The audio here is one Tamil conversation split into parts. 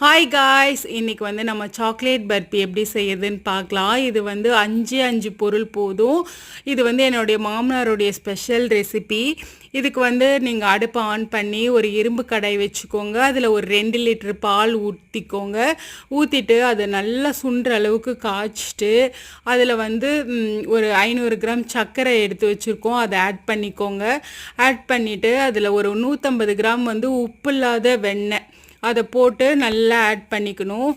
ஹாய் காய்ஸ், இன்னைக்கு வந்து நம்ம சாக்லேட் பர்பி எப்படி செய்யறதுன்னு பார்க்கலாம். இது வந்து அஞ்சு பொருள் போதும். இது வந்து என்னுடைய மாமனாருடைய ஸ்பெஷல் ரெசிபி. இதுக்கு வந்து நீங்கள் அடுப்பை ஆன் பண்ணி ஒரு இரும்பு கடாய் வச்சுக்கோங்க. அதில் ஒரு 2 லிட்டர் பால் ஊற்றிக்கோங்க. ஊற்றிட்டு அதை நல்லா சுண்டுற அளவுக்கு காய்ச்சிட்டு அதில் வந்து ஒரு 500 கிராம் சர்க்கரை எடுத்து வச்சுருக்கோம், அதை ஆட் பண்ணிக்கோங்க. ஆட் பண்ணிவிட்டு அதில் ஒரு 150 கிராம் வந்து உப்பு இல்லாத வெண்ணெய் அதை போட்டு நல்லா ஆட் பண்ணிக்கணும்.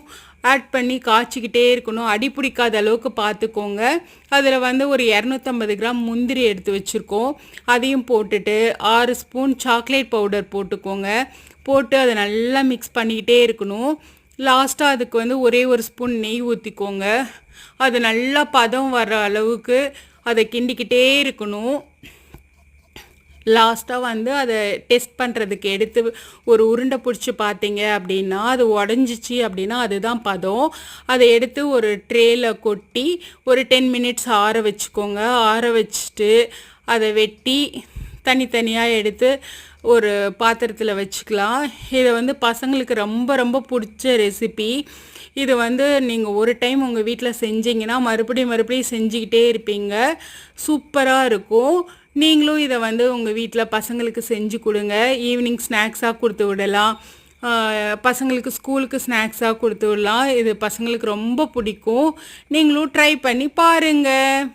ஆட் பண்ணி காய்ச்சிக்கிட்டே இருக்கணும். அடி பிடிக்காத அளவுக்கு பார்த்துக்கோங்க. அதில் வந்து ஒரு 250 கிராம் முந்திரி எடுத்து வச்சுருக்கோம், அதையும் போட்டுட்டு 6 ஸ்பூன் சாக்லேட் பவுடர் போட்டுக்கோங்க. போட்டு அதை நல்லா மிக்ஸ் பண்ணிக்கிட்டே இருக்கணும். லாஸ்ட்டாக அதுக்கு வந்து ஒரே ஒரு ஸ்பூன் நெய் ஊற்றிக்கோங்க. அது நல்லா பதம் வர்ற அளவுக்கு அதை கிண்டிக்கிட்டே இருக்கணும். லாஸ்ட்டாக வந்து அதை டெஸ்ட் பண்ணுறதுக்கு எடுத்து ஒரு உருண்டை பிடிச்சி பார்த்தீங்க அப்படின்னா அது உடஞ்சிச்சு அப்படின்னா அதுதான் பதம். அதை எடுத்து ஒரு ட்ரேயில் கொட்டி ஒரு 10 மினிட்ஸ் ஆற வச்சுக்கோங்க. ஆற வச்சுட்டு அதை வெட்டி தனித்தனியாக எடுத்து ஒரு பாத்திரத்தில் வச்சுக்கலாம். இதை வந்து பசங்களுக்கு ரொம்ப ரொம்ப பிடிச்ச ரெசிபி. இது வந்து நீங்கள் ஒரு டைம் உங்கள் வீட்டில் செஞ்சீங்கன்னா மறுபடியும் செஞ்சுக்கிட்டே இருப்பீங்க. சூப்பராக இருக்கும். நீங்களும் இதை வந்து உங்கள் வீட்டில் பசங்களுக்கு செஞ்சு கொடுங்க. ஈவினிங் ஸ்நாக்ஸாக கொடுத்து விடலாம், பசங்களுக்கு ஸ்கூலுக்கு ஸ்நாக்ஸாக கொடுத்து விடலாம். இது பசங்களுக்கு ரொம்ப பிடிக்கும். நீங்களும் ட்ரை பண்ணி பாருங்கள்.